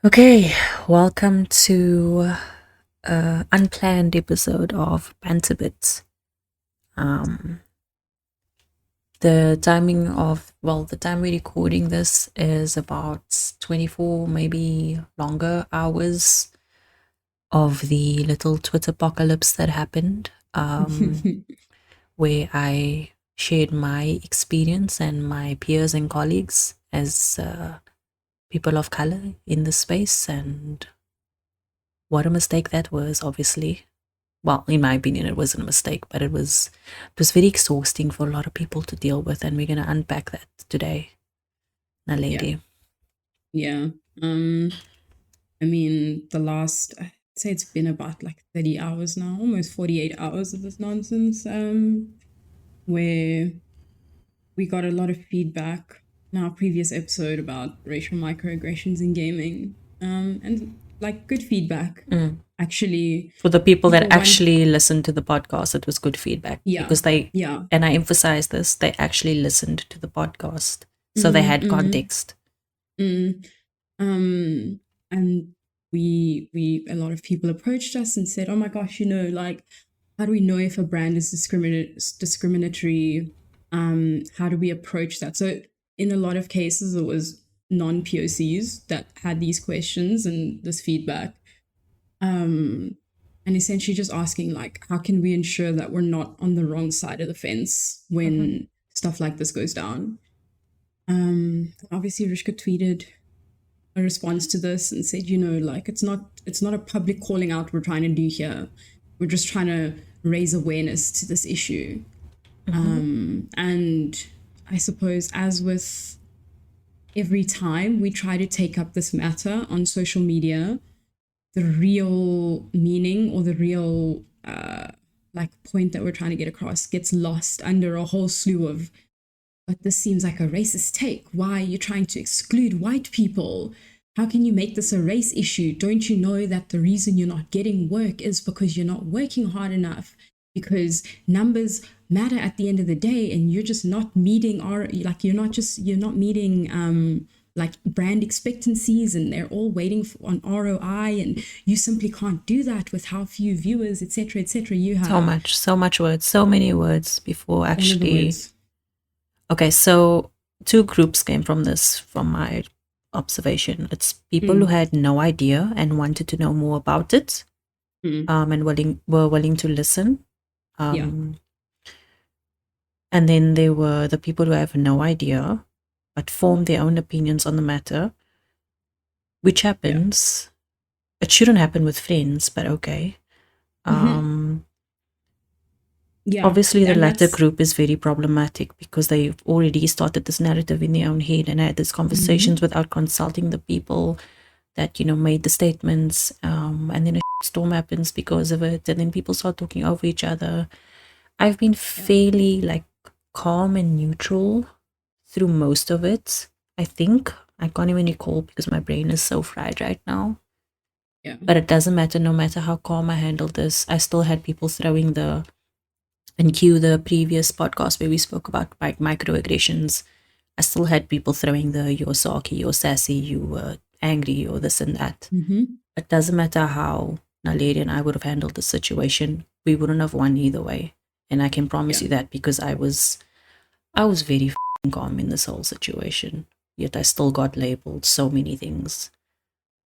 Okay, welcome to unplanned episode of Banter Bits. Um, the time we're recording this is about 24, maybe longer hours of the little Twitter apocalypse that happened, where I shared my experience and my peers and colleagues as people of color in the space, and what a mistake that was, obviously. Well, in my opinion, it wasn't a mistake, but it was very exhausting for a lot of people to deal with, and we're gonna unpack that today, na Yeah. lady. Yeah. I mean, I'd say it's been about like 30 hours now, almost 48 hours of this nonsense, where we got a lot of feedback in our previous episode about racial microaggressions in gaming. And like good feedback. Actually, For the people that people want, actually listened to the podcast, it was good feedback yeah, because they, yeah. and I emphasize this, they actually listened to the podcast, so they Mm-hmm, had mm-hmm, context. mm. And a lot of people approached us and said, "Oh my gosh, like, how do we know if a brand is discriminatory? How do we approach that?" So in a lot of cases, it was non-POCs that had these questions and this feedback, um, and essentially just asking like, how can we ensure that we're not on the wrong side of the fence Mhm. when stuff like this goes down? Obviously, Rishka tweeted a response to this and said, like it's not a public calling out we're trying to do here. We're just trying to raise awareness to this issue. And I suppose, as with every time we try to take up this matter on social media, the real meaning or the real like point that we're trying to get across gets lost under a whole slew of, but this seems like a racist take. Why are you trying to exclude white people? How can you make this a race issue? Don't you know that the reason you're not getting work is because you're not working hard enough? Because numbers matter at the end of the day, and you're just not meeting you're not meeting like brand expectancies, and they're all waiting on ROI, and you simply can't do that with how few viewers, etc., etc. you have. So much words, so many words before All of the actually. words. Okay, so two groups came from this, from my observation. It's people who Mm, had no idea and wanted to know more about it, mm, and were willing to listen. yeah, Um, and then there were the people who have no idea but form their own opinions on the matter, which yeah. happens. It shouldn't happen with friends, but okay. Mm-hmm. Um, Yeah, Obviously, the and latter that's group is very problematic because they've already started this narrative in their own head and had these conversations mhm, without consulting the people that made the statements, and then a storm happens because of it, and then people start talking over each other. I've been yeah, fairly like calm and neutral through most of it. I think I can't even recall because my brain is so fried right now. yeah, But it doesn't matter. No matter how calm I handled this, I still had people throwing the, and cue the previous podcast where we spoke about microaggressions. I still had people throwing the "you're sarky, you're sassy, you were angry," or this and that. mhm, It doesn't matter how Naledi and I would have handled the situation. We wouldn't have won either way. And I can promise yeah. you that because I was very calm in this whole situation. Yet I still got labeled so many things.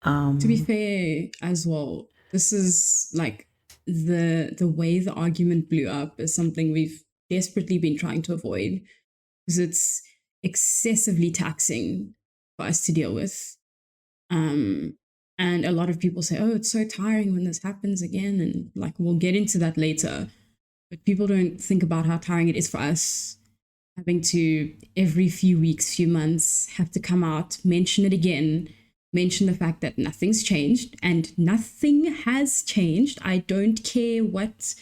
To be Um, fair, as well, this is like the way the argument blew up is something we've desperately been trying to avoid because it's excessively taxing for us to deal with. Um, and a lot of people say, "Oh, it's so tiring when this happens again," and like we'll get into that later. But people don't think about how tiring it is for us having to every few weeks, few months, have to come out, mention it again, mention the fact that nothing's changed and nothing has changed. I don't care what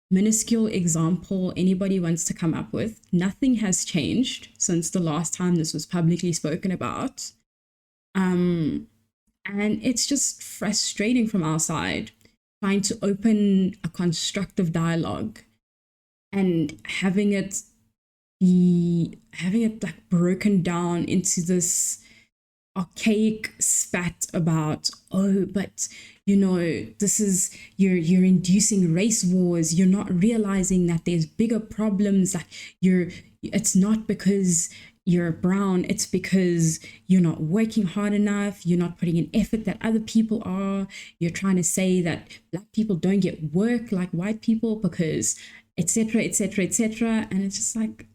minuscule example anybody wants to come up with. Nothing has changed since the last time this was publicly spoken about. Um, and it's just frustrating from our side trying to open a constructive dialogue and having it like broken down into this archaic spat about, oh, but you know, this is you're inducing race wars. You're not realizing that there's bigger problems. Like it's not because you're brown, it's because you're not working hard enough, you're not putting in effort that other people are. You're trying to say that black people don't get work like white people because etc etc etc. And it's just like,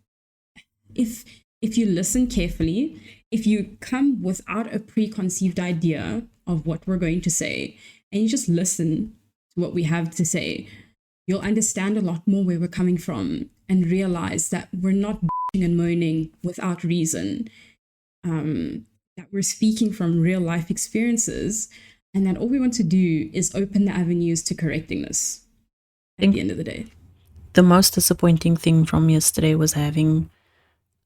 if you listen carefully, if you come without a preconceived idea of what we're going to say, and you just listen to what we have to say, you'll understand a lot more where we're coming from and realize that we're not bitching and moaning without reason, that we're speaking from real life experiences, and that all we want to do is open the avenues to correcting this at the end of the day. The most disappointing thing from yesterday was having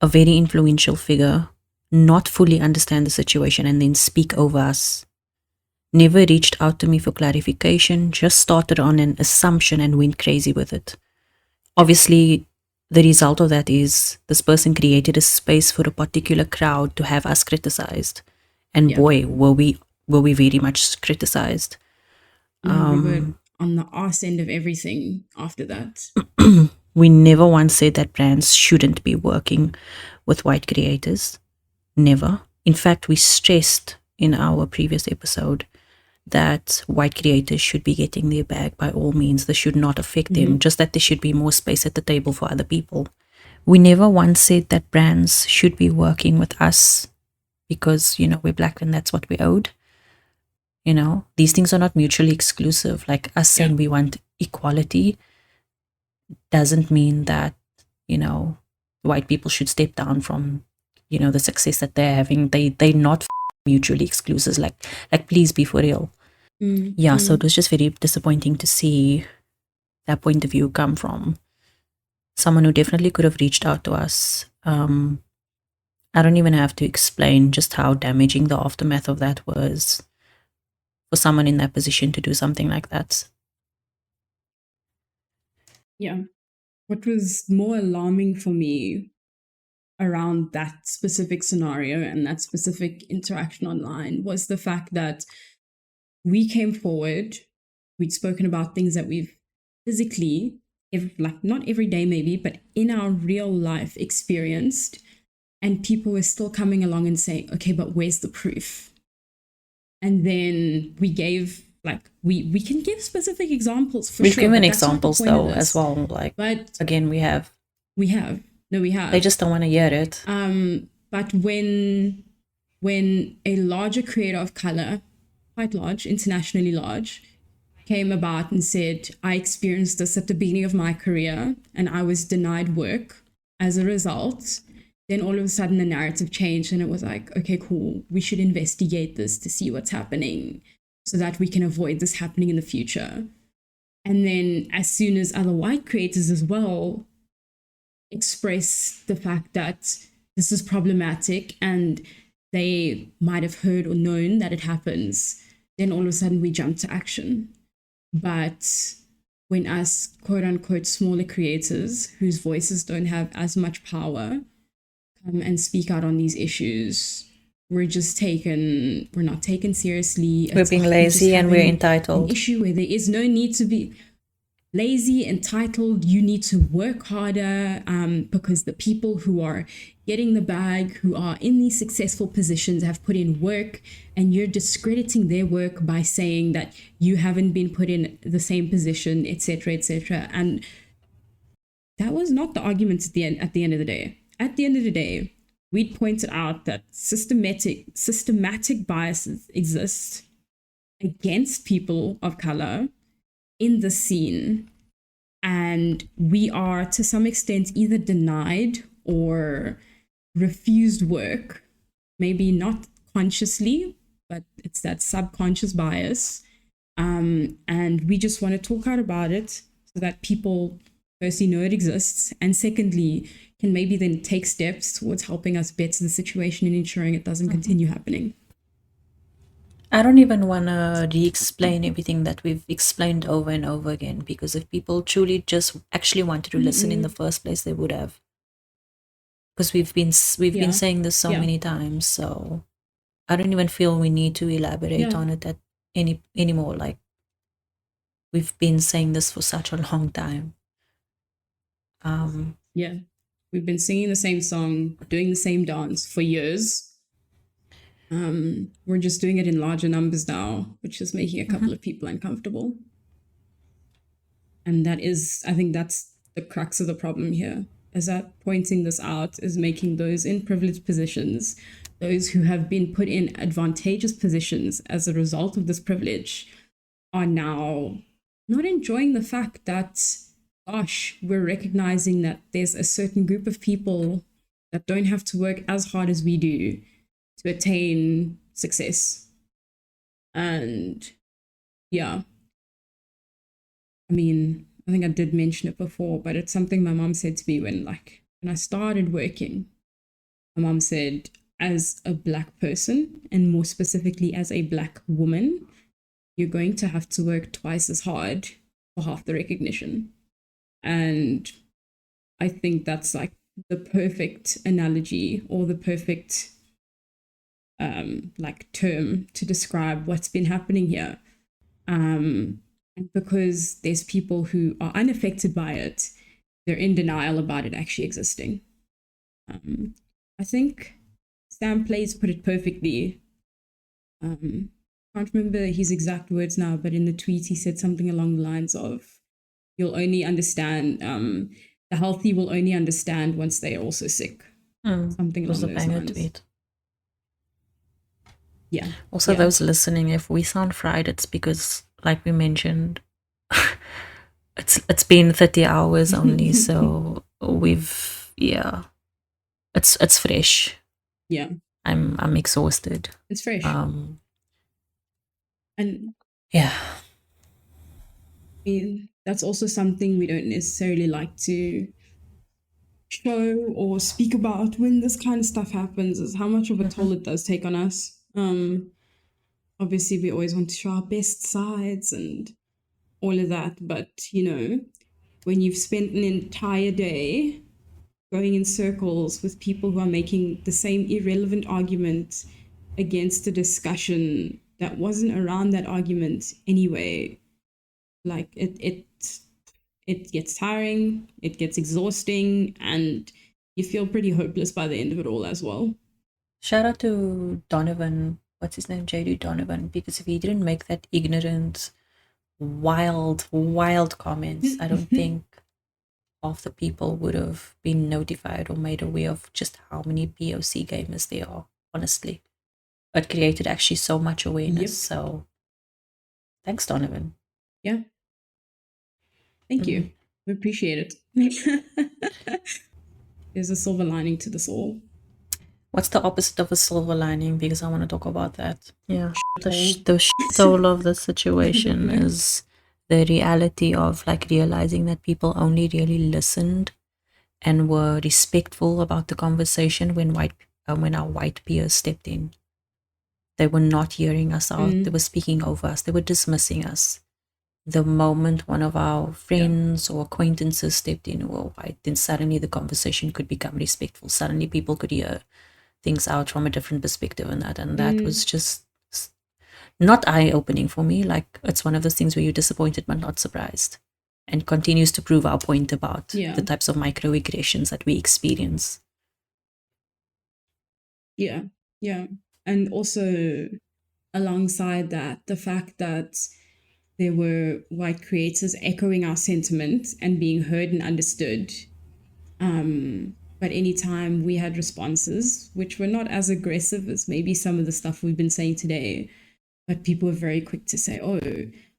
a very influential figure not fully understand the situation and then speak over us. Never reached out to me for clarification, just started on an assumption and went crazy with it. Obviously, the result of that is this person created a space for a particular crowd to have us criticized. And boy, were we very much criticized. We were on the arse end of everything after that. We never once said that brands shouldn't be working with white creators. Never. In fact, we stressed in our previous episode that white creators should be getting their bag by all means. This should not affect them, just that there should be more space at the table for other people. We never once said that brands should be working with us because, you know, we're black and that's what we owed. You know, these things are not mutually exclusive. Like us saying we want equality doesn't mean that, you know, white people should step down from, you know, the success that they're having. They're not mutually exclusive. Like please be for real. So it was just very disappointing to see that point of view come from someone who definitely could have reached out to us. I don't even have to explain just how damaging the aftermath of that was for someone in that position to do something like that. Yeah. What was more alarming for me around that specific scenario and that specific interaction online was the fact that we came forward, we'd spoken about things that we've physically, like not every day maybe, but in our real life experienced, and people were still coming along and saying, okay, but where's the proof? And then we gave, like, we can give specific examples for We've sure. We've given examples though as well. Like, but again, we have. No, we have. They just don't want to hear it. But when a larger creator of color, quite large, internationally large, came about and said, I experienced this at the beginning of my career and I was denied work as a result, then all of a sudden the narrative changed and it was like, okay, cool, we should investigate this to see what's happening so that we can avoid this happening in the future. And then as soon as other white creators as well express the fact that this is problematic and they might have heard or known that it happens, then all of a sudden we jump to action. But when us quote unquote smaller creators whose voices don't have as much power come and speak out on these issues, we're not taken seriously. We're being lazy and we're entitled. An issue where there is no need to be lazy, entitled. You need to work harder because the people who are getting the bag, who are in these successful positions, have put in work, and you're discrediting their work by saying that you haven't been put in the same position, etc., etc. And that was not the argument at the end of the day. At the end of the day, we'd pointed out that systematic biases exist against people of color in the scene, and we are to some extent either denied or refused work, maybe not consciously, but it's that subconscious bias, and we just want to talk out about it so that people firstly know it exists, and secondly can maybe then take steps towards helping us better the situation and ensuring it doesn't continue happening. I don't even want to re-explain everything that we've explained over and over again, because if people truly just actually wanted to listen in the first place, they would have. Because we've been saying this so many times. So I don't even feel we need to elaborate on it anymore. Like, we've been saying this for such a long time. Yeah. We've been singing the same song, doing the same dance for years. We're just doing it in larger numbers now, which is making a couple of people uncomfortable. And that is, I think that's the crux of the problem here, is that pointing this out is making those in privileged positions, those who have been put in advantageous positions as a result of this privilege, are now not enjoying the fact that, gosh, we're recognizing that there's a certain group of people that don't have to work as hard as we do to attain success. And yeah, I mean, I think I did mention it before, but it's something my mom said to me when I started working. My mom said, as a Black person, and more specifically as a Black woman, you're going to have to work twice as hard for half the recognition. And I think that's like the perfect analogy, or the perfect like term to describe what's been happening here. And because there's people who are unaffected by it, they're in denial about it actually existing. I think Sam Plays put it perfectly. Can't remember his exact words now, but in the tweet he said something along the lines of, you'll only understand, the healthy will only understand once they are also sick. Something along those lines. Tweet. Yeah. Also, those listening, if we sound fried, it's because, like we mentioned, it's been 30 hours only, so we've it's fresh. Yeah. I'm exhausted. It's fresh. And yeah. I mean, that's also something we don't necessarily like to show or speak about when this kind of stuff happens, is how much of a toll it does take on us. Obviously we always want to show our best sides and all of that, but when you've spent an entire day going in circles with people who are making the same irrelevant argument against a discussion that wasn't around that argument anyway, like it gets tiring, it gets exhausting, and you feel pretty hopeless by the end of it all as well. Shout out to Donovan, what's his name, JD Donovan, because if he didn't make that ignorant, wild comments, I don't think half the people would have been notified or made aware of just how many POC gamers there are, honestly. It created actually so much awareness. So thanks, Donovan. Yeah. Thank you. We appreciate it. There's a silver lining to this all. What's the opposite of a silver lining? Because I want to talk about that. Yeah. The shithole of the situation is the reality of like realizing that people only really listened and were respectful about the conversation when our white peers stepped in. They were not hearing us out. They were speaking over us. They were dismissing us. The moment one of our friends or acquaintances stepped in who were white, then suddenly the conversation could become respectful. Suddenly people could hear things out from a different perspective and that was just not eye-opening for me. Like, it's one of those things where you're disappointed but not surprised, and continues to prove our point about the types of microaggressions that we experience. Yeah. And also alongside that, the fact that there were white creators echoing our sentiment and being heard and understood. But anytime we had responses, which were not as aggressive as maybe some of the stuff we've been saying today, but people were very quick to say, oh,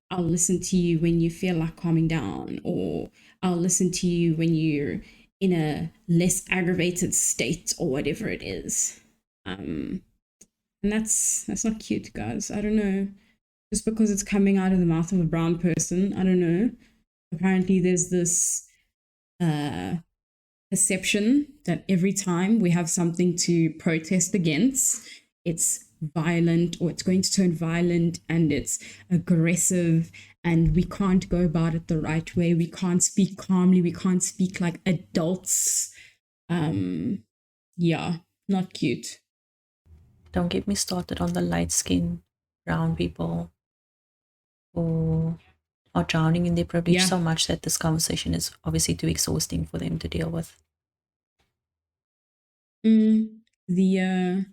I'll listen to you when you feel like calming down, or I'll listen to you when you're in a less aggravated state, or whatever it is. And that's not cute, guys. I don't know. Just because it's coming out of the mouth of a brown person, I don't know. Apparently there's this perception that every time we have something to protest against, it's violent, or it's going to turn violent, and it's aggressive, and we can't go about it the right way. We can't speak calmly. We can't speak like adults. Yeah, not cute. Don't get me started on the light skin brown people who are drowning in their privilege so much that this conversation is obviously too exhausting for them to deal with. The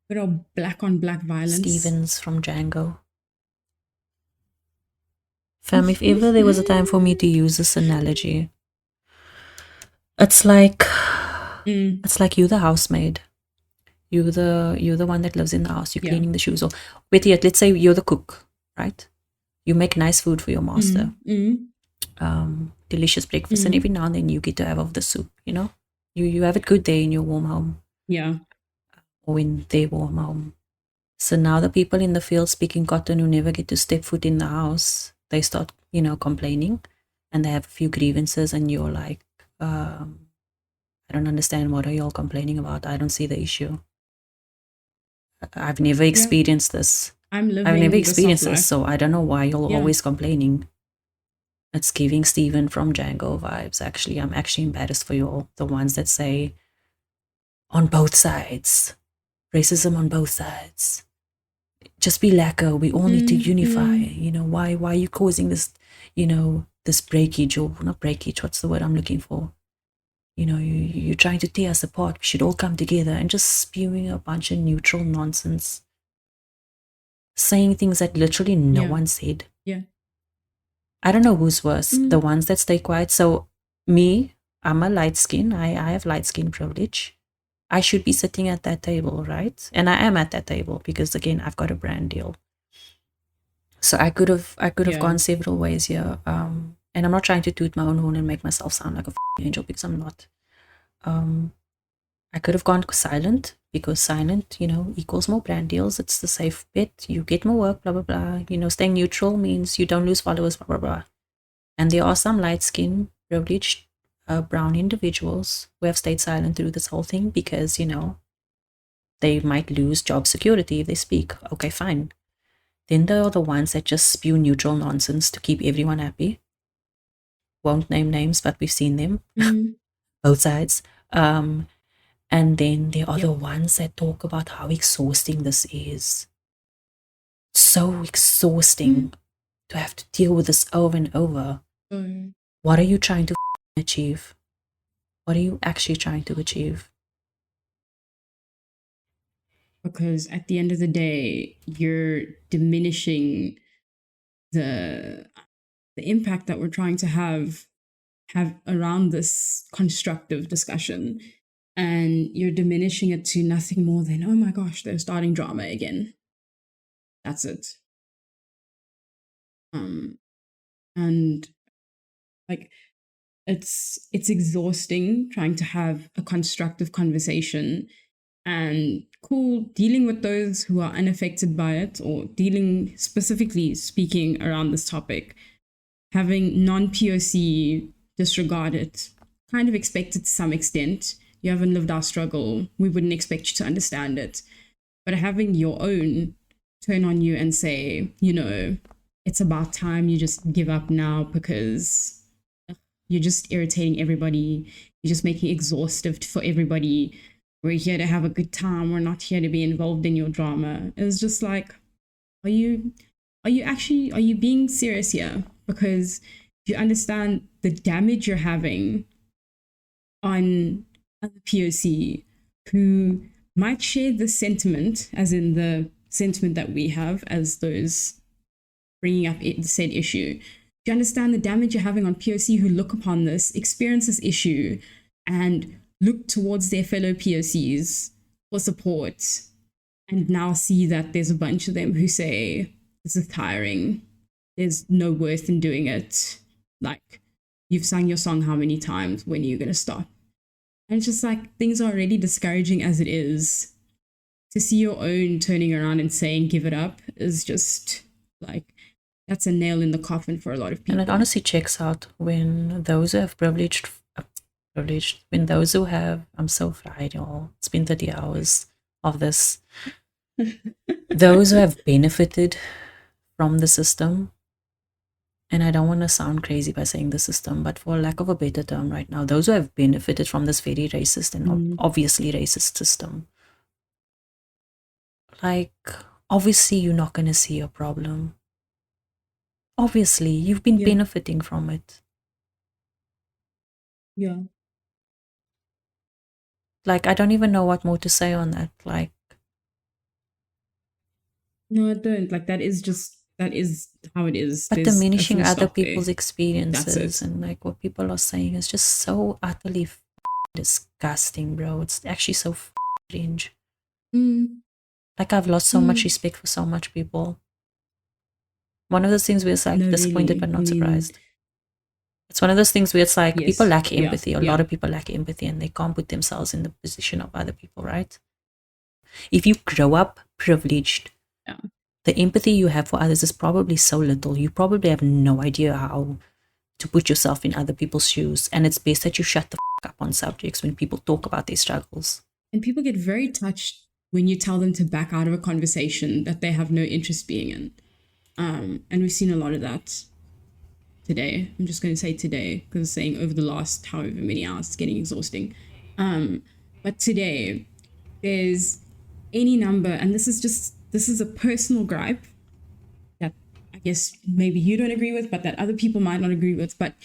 good old black on black violence. Stevens from Django. Fam, if ever there was a time for me to use this analogy, it's like you're the housemaid. You're the one that lives in the house. You're cleaning the shoes. Or better yet, let's say you're the cook, right? You make nice food for your master. Delicious breakfast, and every now and then you get to have of the soup, you know? You have it good there in your warm home. Yeah. Or in their warm home. So now the people in the field speaking cotton who never get to step foot in the house, they start, complaining, and they have a few grievances, and you're like, I don't understand, what are y'all complaining about? I don't see the issue. I've never experienced this. I've never experienced this, so I don't know why you're always complaining. It's giving Steven from Django vibes, actually. I'm actually embarrassed for you all, the ones that say, on both sides, racism on both sides. Just be lacquer. We all need to unify. Why are you causing this, this breakage, or not breakage, what's the word I'm looking for? You're trying to tear us apart. We should all come together, and just spewing a bunch of neutral nonsense. Saying things that literally no one said. Yeah. I don't know who's worse, the ones that stay quiet. So me, I'm a light skin. I have light skin privilege. I should be sitting at that table, right? And I am at that table because, again, I've got a brand deal. So I could have gone several ways here. And I'm not trying to toot my own horn and make myself sound like a angel, because I'm not. I could have gone silent, because silent, equals more brand deals. It's the safe bet. You get more work, blah, blah, blah. Staying neutral means you don't lose followers, blah, blah, blah. And there are some light skin privileged brown individuals who have stayed silent through this whole thing because, they might lose job security if they speak. Okay, fine. Then there are the ones that just spew neutral nonsense to keep everyone happy. Won't name names, but we've seen them. Both sides. And then there are the ones that talk about how exhausting this is. So exhausting to have to deal with this over and over. What are you trying to achieve? What are you actually trying to achieve? Because at the end of the day, you're diminishing the impact that we're trying to have around this constructive discussion. And you're diminishing it to nothing more than, oh my gosh, they're starting drama again. That's it. And like, it's exhausting trying to have a constructive conversation and dealing with those who are unaffected by it, or dealing, specifically speaking around this topic, having non-POC disregard it, kind of expect it to some extent. You haven't lived our struggle. We wouldn't expect you to understand it. But having your own turn on you and say, it's about time you just give up now, because you're just irritating everybody. You're just making it exhaustive for everybody. We're here to have a good time. We're not here to be involved in your drama. It's just like, are you being serious here? Because you understand the damage you're having on other POC who might share the sentiment, as in the sentiment that we have as those bringing up the said issue. Do you understand the damage you're having on POC who look upon this, experience this issue, and look towards their fellow POCs for support, and now see that there's a bunch of them who say, this is tiring, there's no worth in doing it, like, you've sung your song how many times, when are you going to stop? And it's just like, things are already discouraging as it is. To see your own turning around and saying, give it up, is just like, that's a nail in the coffin for a lot of people. And it honestly checks out when those who have when those who have, I'm so fried, y'all. It's been 30 hours of this. Those who have benefited from the system, and I don't want to sound crazy by saying the system, but for lack of a better term right now, those who have benefited from this very racist and obviously racist system Like, obviously, you're not going to see a problem. Obviously, you've been Yeah. benefiting from it. Yeah. Like, I don't even know what more to say on that. Like, No, I don't. Like, that is how it is. but There's a diminishing full other stop there. people's That's experiences it. and like what people are saying is just so utterly disgusting, bro. It's actually so cringe. Mm, Like, I've lost so much mm. respect for so much people. One of those things where it's like No, disappointed but really. I not mean, surprised. It's one of those things where it's like people yes. lack Yeah. empathy. A Yeah. lot of people lack empathy and they can't put themselves in the position of other people, right? If you grow up privileged, Yeah. the empathy you have for others is probably so little. You probably have no idea how to put yourself in other people's shoes. And it's best that you shut the up on subjects when people talk about their struggles. And people get very touched when you tell them to back out of a conversation that they have no interest being in. And we've seen a lot of that today. I'm just going to say today because saying over the last however many hours, it's getting exhausting. But today, there's any number, and this is a personal gripe that I guess maybe you don't agree with, but that other people might not agree with. But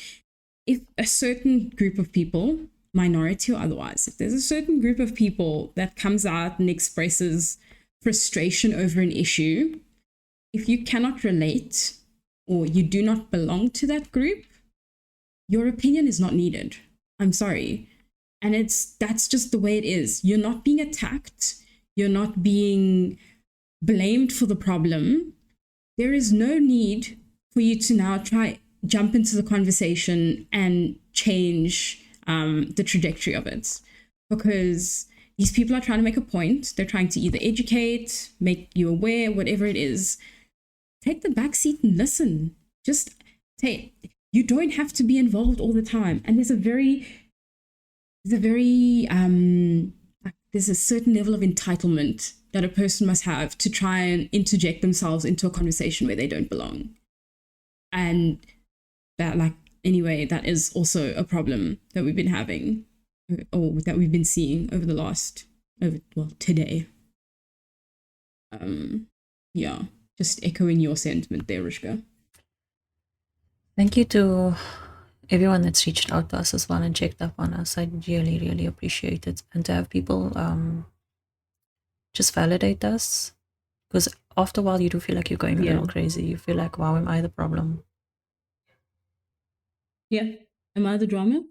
if a certain group of people, minority or otherwise, if there's a certain group of people that comes out and expresses frustration over an issue, if you cannot relate or you do not belong to that group, your opinion is not needed. I'm sorry. And that's just the way it is. You're not being attacked. You're not being blamed for the problem. There is no need for you to now try jump into the conversation and change the trajectory of it, because these people are trying to make a point. They're trying to either educate, make you aware, whatever it is. Take the back seat and listen. Just take. You don't have to be involved all the time. And there's a certain level of entitlement that a person must have to try and interject themselves into a conversation where they don't belong. And that, like, anyway, that is also a problem that we've been having, or that we've been seeing today. Yeah, just echoing your sentiment there, Rishka. Thank you to everyone that's reached out to us as well and checked up on us. I really, really appreciate it. And to have people just validate us, because after a while you do feel like you're going a little crazy. You feel like, wow, am I the problem? Yeah. Am I the drama?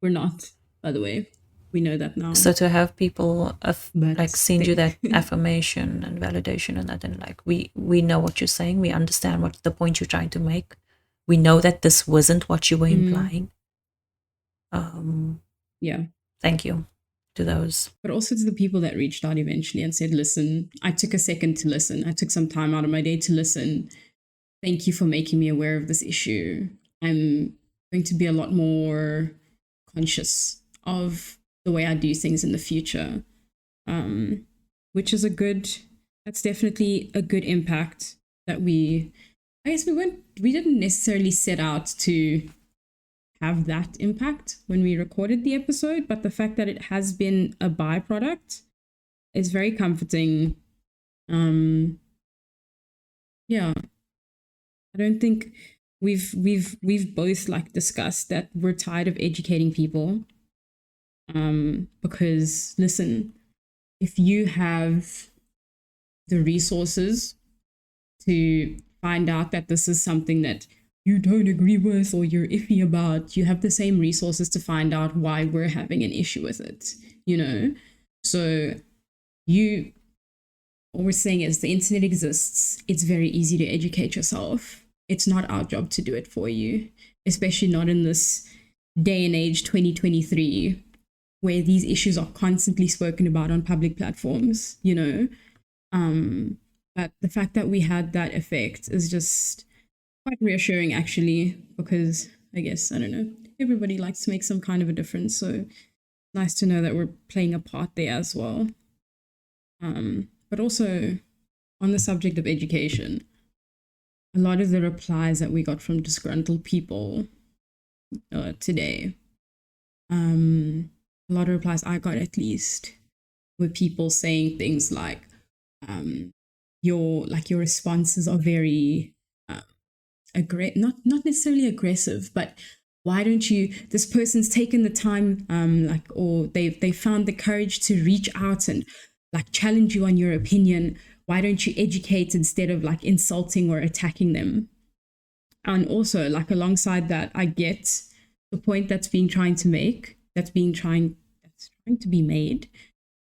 We're not, by the way. We know that now. So to have people like send you that affirmation and validation and that, and like we know what you're saying, we understand what the point you're trying to make, we know that this wasn't what you were implying. Yeah. Thank you to those. But also to the people that reached out eventually and said, listen, I took a second to listen. I took some time out of my day to listen. Thank you for making me aware of this issue. I'm going to be a lot more conscious of the way I do things in the future, which is that's definitely a good impact that we didn't necessarily set out to have that impact when we recorded the episode, but the fact that it has been a byproduct is very comforting. Yeah, I don't think we've both like discussed that we're tired of educating people, because listen, if you have the resources to find out that this is something that you don't agree with or you're iffy about, you have the same resources to find out why we're having an issue with it, So what we're saying is the internet exists. It's very easy to educate yourself. It's not our job to do it for you, especially not in this day and age, 2023, where these issues are constantly spoken about on public platforms, But the fact that we had that effect is just quite reassuring, actually, because I guess, I don't know, everybody likes to make some kind of a difference. So it's nice to know that we're playing a part there as well. But also on the subject of education, a lot of the replies that we got from disgruntled people today, a lot of replies I got at least, were people saying things like, your responses are very not necessarily aggressive, but why don't you, this person's taken the time, or they found the courage to reach out and like challenge you on your opinion. Why don't you educate instead of like insulting or attacking them? And also, like, alongside that, I get the point that's trying to be made,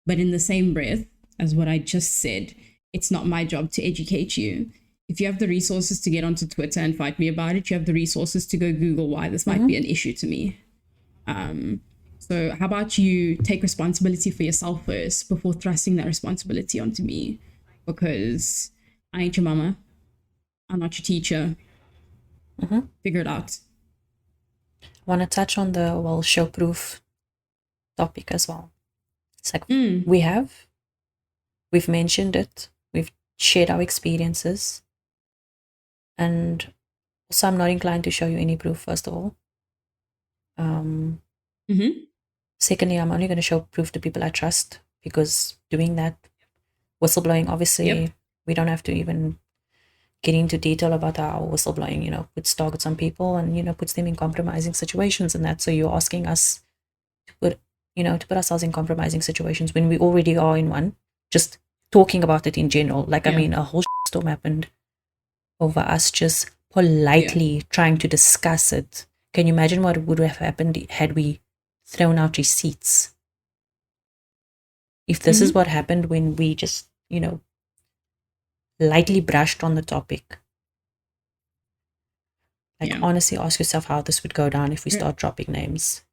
but in the same breath as what I just said, it's not my job to educate you. If you have the resources to get onto Twitter and fight me about it, you have the resources to go Google why this might be an issue to me. So how about you take responsibility for yourself first before thrusting that responsibility onto me? Because I ain't your mama. I'm not your teacher. Figure it out. I want to touch on the show proof topic as well. It's like we've mentioned it, we've shared our experiences, and also I'm not inclined to show you any proof, first of all. Secondly, I'm only going to show proof to people I trust, because doing that, whistleblowing, obviously, we don't have to even get into detail about how whistleblowing, puts targets on people and, puts them in compromising situations and that. So you're asking us to put ourselves in compromising situations when we already are in one, just talking about it in general. Like, I mean, a whole storm happened over us just politely trying to discuss it. Can you imagine what would have happened had we thrown out receipts? If this is what happened when we just, lightly brushed on the topic. Like, honestly, ask yourself how this would go down if we start dropping names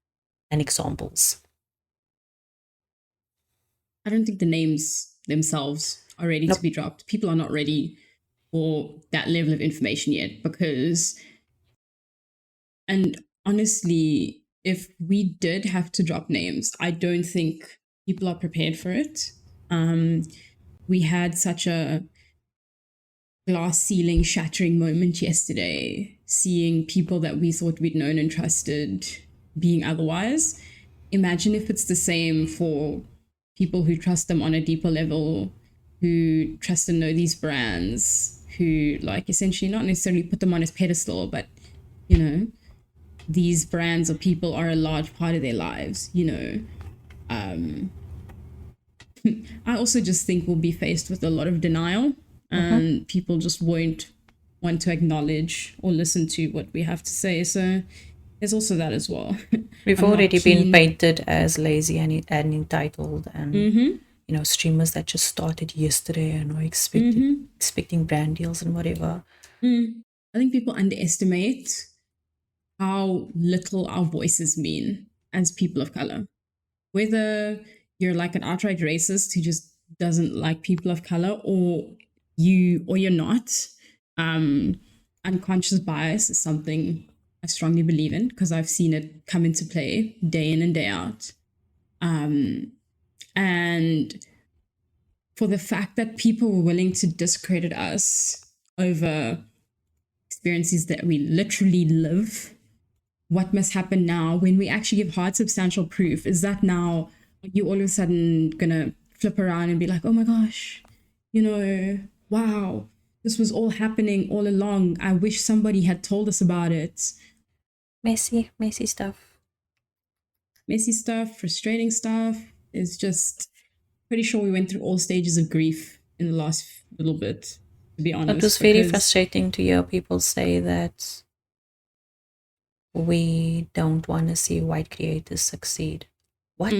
and examples. I don't think the names themselves are ready to be dropped. People are not ready for that level of information yet, because, and honestly, if we did have to drop names, I don't think people are prepared for it. We had such a glass ceiling shattering moment yesterday, seeing people that we thought we'd known and trusted being otherwise. Imagine if it's the same for people who trust them on a deeper level, who trust and know these brands, who like essentially not necessarily put them on a pedestal, but these brands or people are a large part of their lives. I also just think we'll be faced with a lot of denial, and people just won't want to acknowledge or listen to what we have to say. So there's also that as well. We've already been painted as lazy and entitled, and streamers that just started yesterday and are expecting brand deals and whatever. I think people underestimate how little our voices mean as people of color. Whether you're like an outright racist who just doesn't like people of color, or you're not, unconscious bias is something I strongly believe in, because I've seen it come into play day in and day out. And for the fact that people were willing to discredit us over experiences that we literally live, what must happen now when we actually give hard, substantial proof? Is that now you all of a sudden gonna flip around and be like, oh my gosh, wow, this was all happening all along. I wish somebody had told us about it. Messy stuff. Messy stuff, frustrating stuff. It's just pretty sure we went through all stages of grief in the last little bit, to be honest. It was very frustrating to hear people say that we don't want to see white creators succeed. What?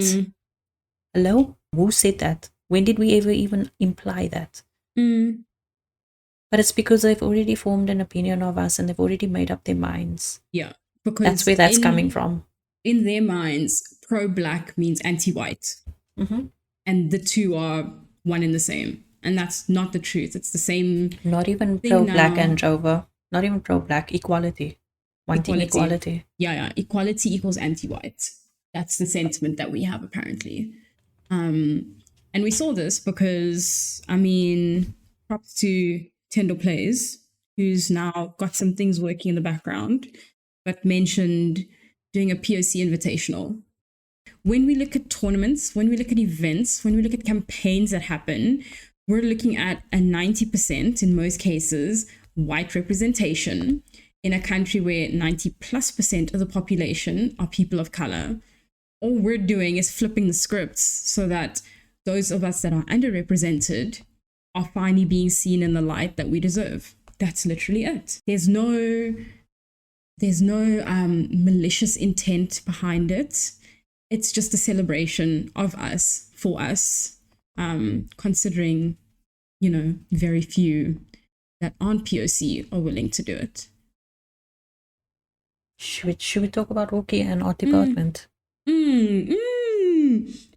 Hello? Who said that? When did we ever even imply that? But it's because they've already formed an opinion of us and they've already made up their minds. Yeah, because that's where that's coming from. In their minds, pro-black means anti-white. And the two are one and the same. And that's not the truth. It's the same. Not even pro-black and Rover. Not even pro-black. Equality. Wanting equality. Yeah. Equality equals anti-white. That's the sentiment that we have, apparently. And we saw this because, props to Tendo Plays, who's now got some things working in the background, but mentioned doing a POC invitational, when we look at tournaments, when we look at events, when we look at campaigns that happen, we're looking at a 90% in most cases white representation in a country where 90+% of the population are people of color. All we're doing is flipping the scripts so that those of us that are underrepresented are finally being seen in the light that we deserve. That's literally it. There's no malicious intent behind it. It's just a celebration of us, for us, considering, very few that aren't POC are willing to do it. Should we talk about Wookie and art department?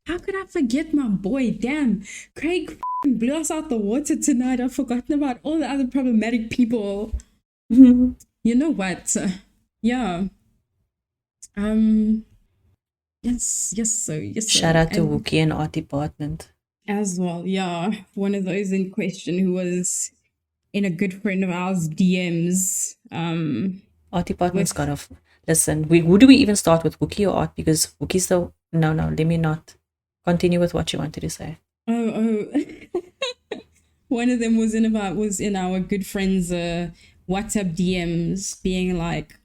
How could I forget my boy? Damn, Craig blew us out the water tonight. I've forgotten about all the other problematic people. You know what? Yeah. Yes. Shout out to Wookie and art department. As well, yeah. One of those in question who was in a good friend of ours' DMs. Art department's got off. Listen, who do we even start with, Wookie or art? Because Wookie's the... No, let me not. Continue with what you wanted to say. Oh. One of them was in our good friend's WhatsApp DMs being like,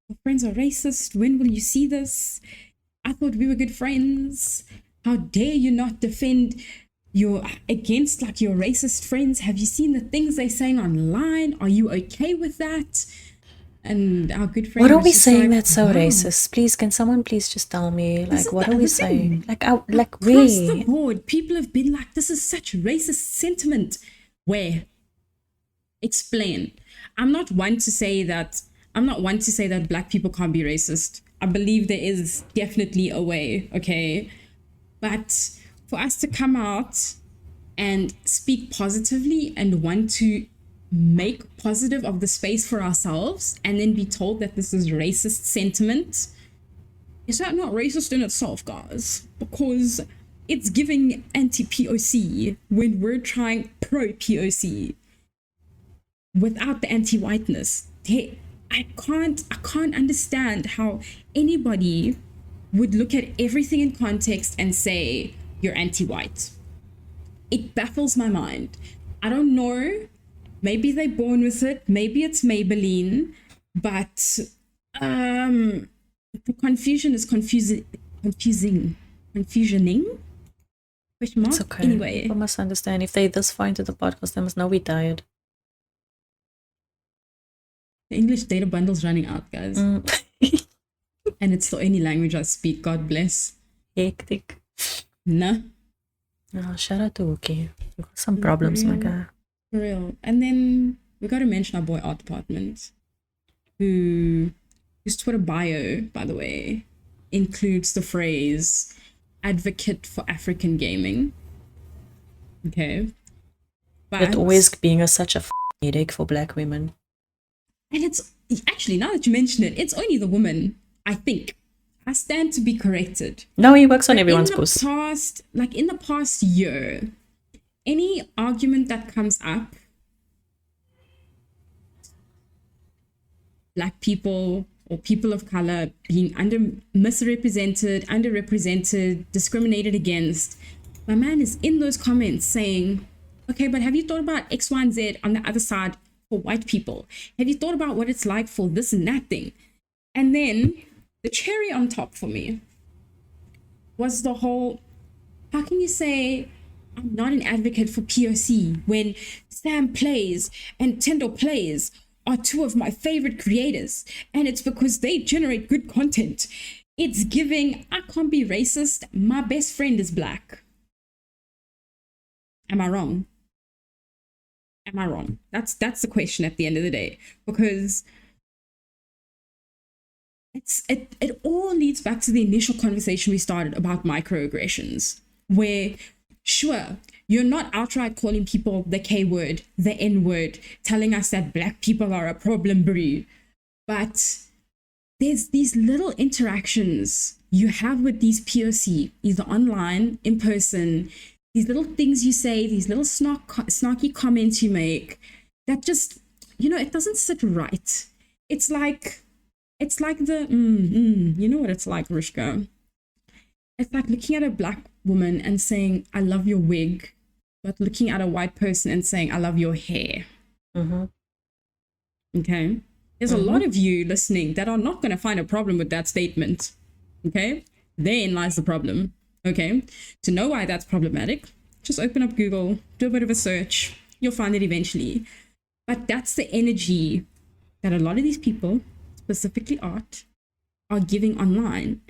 "Your friends are racist. When will you see this? I thought we were good friends. How dare you not defend against your racist friends? Have you seen the things they're saying online? Are you okay with that?" And our good friend, what are we saying that's so racist? Please, can someone please just tell me, what are we saying? Across the board, people have been like, this is such racist sentiment. Where? Explain. I'm not one to say that black people can't be racist. I believe there is definitely a way, okay? But for us to come out and speak positively and want to make positive of the space for ourselves and then be told that this is racist sentiment, is that not racist in itself, guys? Because it's giving anti-POC when we're trying pro-POC without the anti-whiteness. I can't understand how anybody would look at everything in context and say you're anti-white. It baffles my mind. I don't know. Maybe they're born with it. Maybe it's Maybelline. But the confusion is confusing. Confusioning? Question mark? It's okay. Anyway. People must understand. If they this far into the podcast, they must know we're tired. The English data bundle's running out, guys. And it's the only language I speak. God bless. Hectic. No. Oh, shout out to Wookie. We've got some problems, my guy. For real. And then we got to mention our boy art department, whose Twitter bio, by the way, includes the phrase advocate for African gaming. Okay. But It always being such a headache for black women. And it's actually, now that you mention it, it's only the woman, I think. I stand to be corrected. No, he works on everyone's puss. In the past year, any argument that comes up, black people or people of color being misrepresented, underrepresented, discriminated against, my man is in those comments saying, okay, but have you thought about X, Y, and Z on the other side for white people? Have you thought about what it's like for this and that thing? And then the cherry on top for me was the whole, how can you say I'm not an advocate for POC when Sam Plays and Tyndall Plays are two of my favorite creators, and it's because they generate good content. It's giving, I can't be racist, my best friend is black. Am I wrong? That's the question at the end of the day, because it all leads back to the initial conversation we started about microaggressions, where sure, you're not outright calling people the K word, the N word, telling us that black people are a problem breed, but there's these little interactions you have with these POC, either online, in person, these little things you say, these little snarky comments you make that just, it doesn't sit right. It's like the, you know what it's like, Rishka. It's like looking at a black woman and saying, I love your wig, but looking at a white person and saying, I love your hair. Mm-hmm. Okay. There's a lot of you listening that are not going to find a problem with that statement. Okay. Therein lies the problem. Okay. To know why that's problematic, just open up Google, do a bit of a search. You'll find it eventually. But that's the energy that a lot of these people, specifically art, are giving online.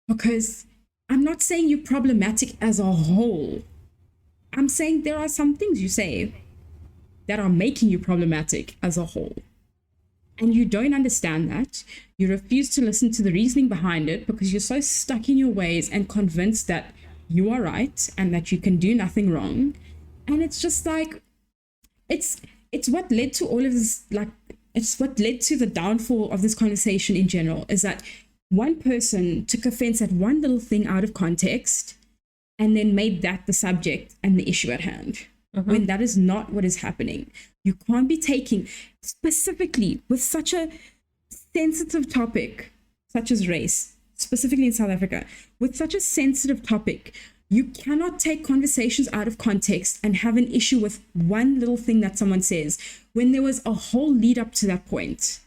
Because I'm not saying you're problematic as a whole. I'm saying there are some things you say that are making you problematic as a whole. And you don't understand that. You refuse to listen to the reasoning behind it because you're so stuck in your ways and convinced that you are right and that you can do nothing wrong. And it's just like, it's what led to all of this, like, it's what led to the downfall of this conversation in general, is that one person took offense at one little thing out of context and then made that the subject and the issue at hand. When that is not what is happening. You can't be taking, specifically with such a sensitive topic, such as race, specifically in South Africa, with such a sensitive topic, you cannot take conversations out of context and have an issue with one little thing that someone says when there was a whole lead up to that point.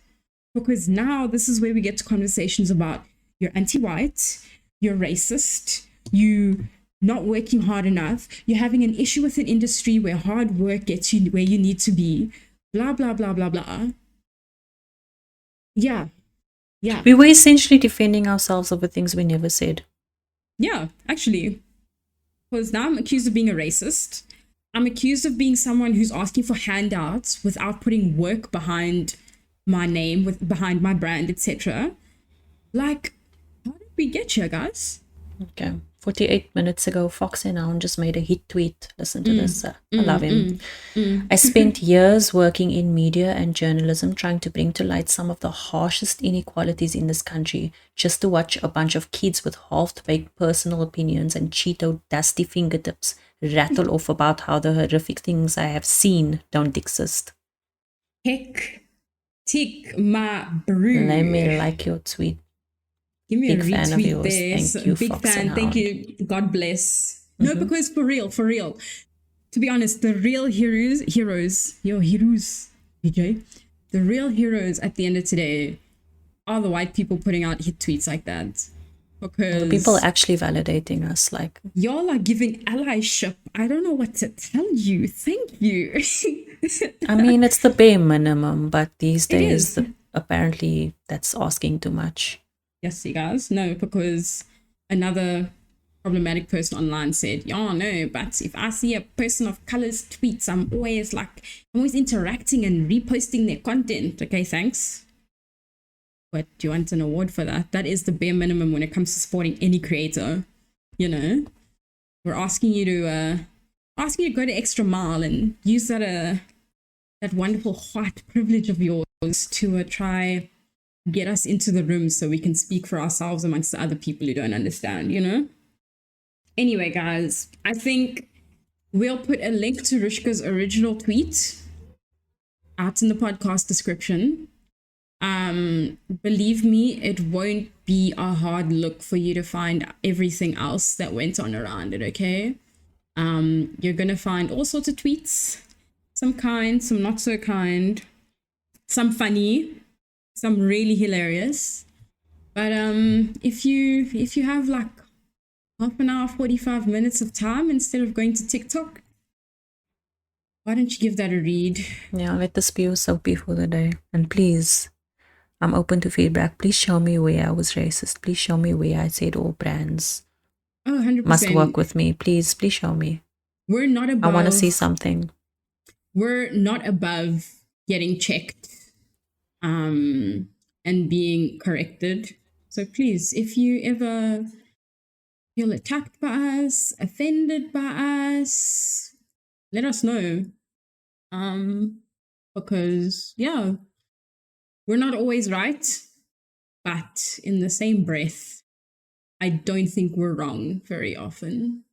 Because now this is where we get to conversations about you're anti-white, you're racist, you not working hard enough, you're having an issue with an industry where hard work gets you where you need to be, blah, blah, blah, blah, blah. Yeah. We were essentially defending ourselves over things we never said. Yeah, actually. Because now I'm accused of being a racist. I'm accused of being someone who's asking for handouts without putting work behind my name, behind my brand, etc. Like, how did we get here, guys? Okay. 48 minutes ago, Fox and Hound just made a hit tweet. Listen to this. I love him. I spent years working in media and journalism trying to bring to light some of the harshest inequalities in this country, just to watch a bunch of kids with half-baked personal opinions and Cheeto dusty fingertips rattle off about how the horrific things I have seen don't exist. Heck, tick my brew. Let me like your tweet. Give me Big a fan of retweet yours. there. Thank you, Big Fox fan. and Thank Hound. you. God bless. No, because for real. To be honest, the real heroes, okay? The real heroes at the end of today are the white people putting out hit tweets like that. Because The people actually validating us, like, y'all are giving allyship. I don't know what to tell you. Thank you. I mean, it's the bare minimum, but these It days, is. apparently, that's asking too much. Yes, you guys. No, because another problematic person online said, yeah, no, but if I see a person of color's tweets, I'm always interacting and reposting their content. Okay, thanks. But do you want an award for that? That is the bare minimum when it comes to supporting any creator. You know, we're asking you to go the extra mile and use that wonderful white privilege of yours to try get us into the room so we can speak for ourselves amongst the other people who don't understand, you know? Anyway, guys, I think we'll put a link to Rushka's original tweet out in the podcast description. Believe me, it won't be a hard look for you to find everything else that went on around it, okay? You're gonna find all sorts of tweets, some kind, some not so kind, some funny, some really hilarious. But if you have like half an hour, 45 minutes of time instead of going to TikTok, why don't you give that a read? Yeah, let this be your soapy for the day. And please, I'm open to feedback. Please show me where I was racist. Please show me where I said all brands Oh, 100%. must work with me. Please show me. We're not above. I want to see something. We're not above getting checked and being corrected. So please, if you ever feel attacked by us, offended by us, let us know. Because yeah, we're not always right, but in the same breath, I don't think we're wrong very often.